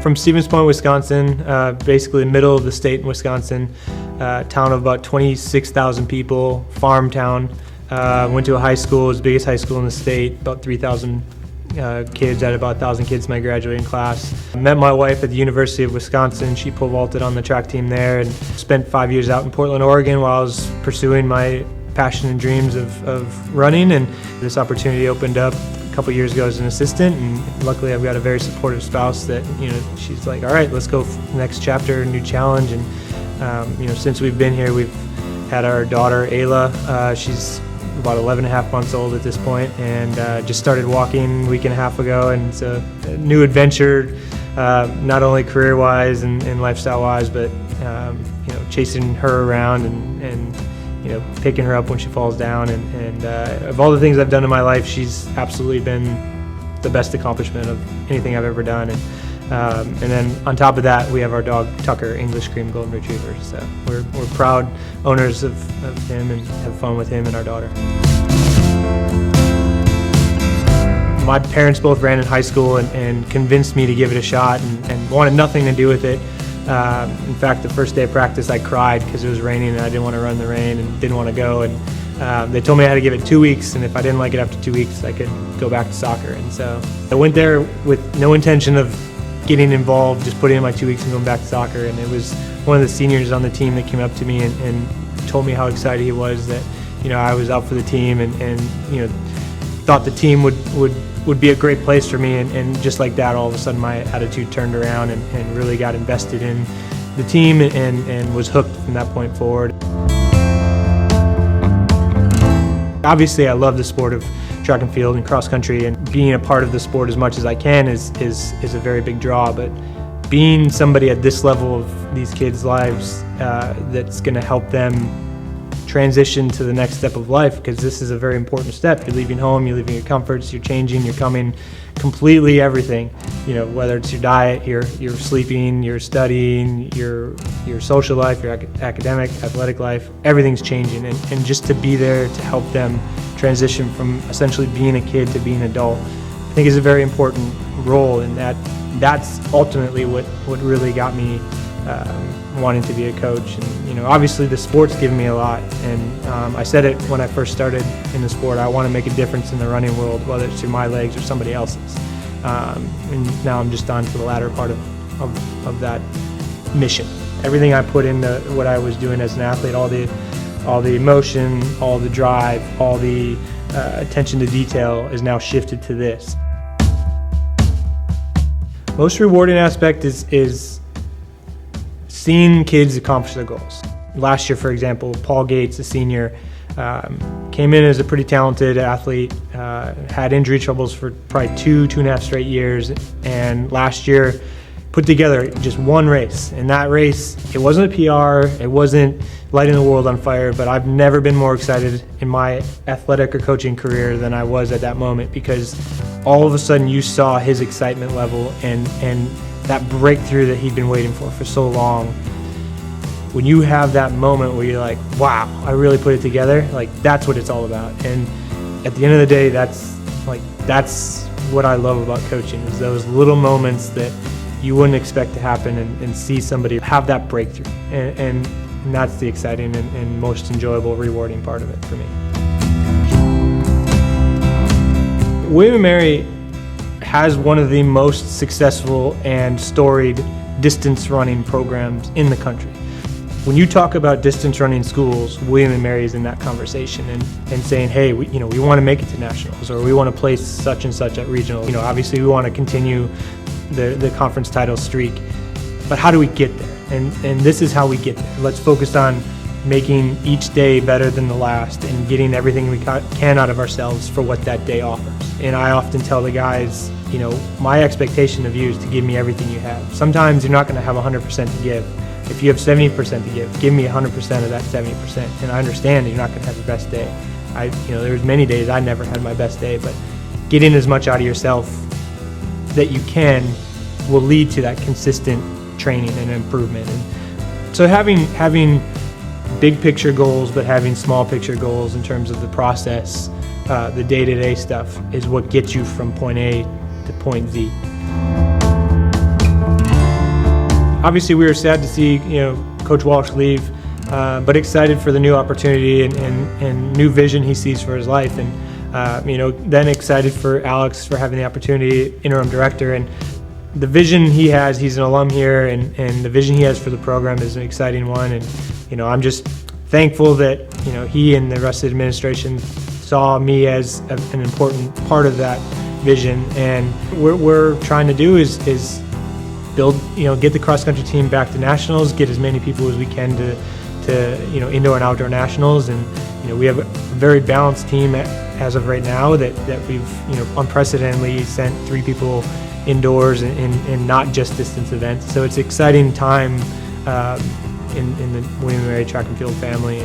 from Stevens Point, Wisconsin, basically middle of the state in Wisconsin, town of about 26,000 people, farm town. Went to a high school, it was the biggest high school in the state, about 3,000 kids, I had about 1,000 kids in my graduating class. I met my wife at the University of Wisconsin. She pole vaulted on the track team there, and spent 5 years out in Portland, Oregon while I was pursuing my passion and dreams of running, and this opportunity opened up a couple years ago as an assistant, and luckily I've got a very supportive spouse that, she's like, all right, let's go next chapter, new challenge. And since we've been here, we've had our daughter Ayla. She's about 11 and a half months old at this point, and just started walking a week and a half ago, and it's a new adventure, not only career-wise and lifestyle-wise, but chasing her around and picking her up when she falls down, and of all the things I've done in my life, she's absolutely been the best accomplishment of anything I've ever done. And then on top of that, we have our dog Tucker, English Cream Golden Retriever. So we're proud owners of him and have fun with him and our daughter. My parents both ran in high school and convinced me to give it a shot, and wanted nothing to do with it. In fact, the first day of practice I cried because it was raining and I didn't want to run in the rain and didn't want to go. And they told me I had to give it 2 weeks, and if I didn't like it after 2 weeks, I could go back to soccer. And so I went there with no intention of getting involved, just putting in my 2 weeks and going back to soccer. And it was one of the seniors on the team that came up to me and told me how excited he was that I was out for the team, and thought the team would be a great place for me. And just like that, all of a sudden my attitude turned around and really got invested in the team and was hooked from that point forward. Obviously I love the sport of track and field and cross country, and being a part of the sport as much as I can is a very big draw, but being somebody at this level of these kids' lives that's going to help them transition to the next step of life, because this is a very important step. You're leaving home, you're leaving your comforts, you're changing, you're coming completely everything, whether it's your diet, your sleeping, your studying, your social life, your academic, athletic life, everything's changing, and just to be there to help them transition from essentially being a kid to being an adult, I think is a very important role, and that's ultimately what really got me wanting to be a coach. And obviously the sport's given me a lot, and I said it when I first started in the sport, I want to make a difference in the running world, whether it's through my legs or somebody else's. And now I'm just on to the latter part of that mission. Everything I put into what I was doing as an athlete, all the emotion, all the drive, all the attention to detail is now shifted to this. Most rewarding aspect is seeing kids accomplish their goals. Last year, for example, Paul Gates, a senior, came in as a pretty talented athlete, had injury troubles for probably two and a half straight years, and last year put together just one race. And that race, it wasn't a PR, it wasn't lighting the world on fire, but I've never been more excited in my athletic or coaching career than I was at that moment, because all of a sudden you saw his excitement level and that breakthrough that he'd been waiting for so long. When you have that moment where you're like, wow, I really put it together, like that's what it's all about. And at the end of the day, that's what I love about coaching, is those little moments that you wouldn't expect to happen, and see somebody have that breakthrough. And that's the exciting and most enjoyable, rewarding part of it for me. William & Mary has one of the most successful and storied distance running programs in the country. When you talk about distance running schools, William & Mary is in that conversation and saying, hey, we want to make it to nationals, or we want to place such and such at regional. Obviously we want to continue the conference title streak, but how do we get there? And this is how we get there. Let's focus on making each day better than the last and getting everything we can out of ourselves for what that day offers. And I often tell the guys, my expectation of you is to give me everything you have. Sometimes you're not going to have 100% to give. If you have 70% to give me 100% of that 70%. And I understand that you're not going to have your best day. There's many days I never had my best day, but getting as much out of yourself that you can will lead to that consistent training and improvement. And so having big picture goals, but having small picture goals in terms of the process, the day-to-day stuff, is what gets you from point A to point Z. obviously we were sad to see, Coach Walsh leave, but excited for the new opportunity and new vision he sees for his life. And, then excited for Alex for having the opportunity, interim director, and the vision he has. He's an alum here, and the vision he has for the program is an exciting one. And, I'm just thankful that, he and the rest of the administration saw me as an important part of that vision. And what we're trying to do is build, get the cross-country team back to nationals, get as many people as we can to indoor and outdoor nationals. And, we have a very balanced team as of right now that we've, unprecedentedly sent 3 people indoors and not just distance events. So it's an exciting time in the William & Mary track and field family.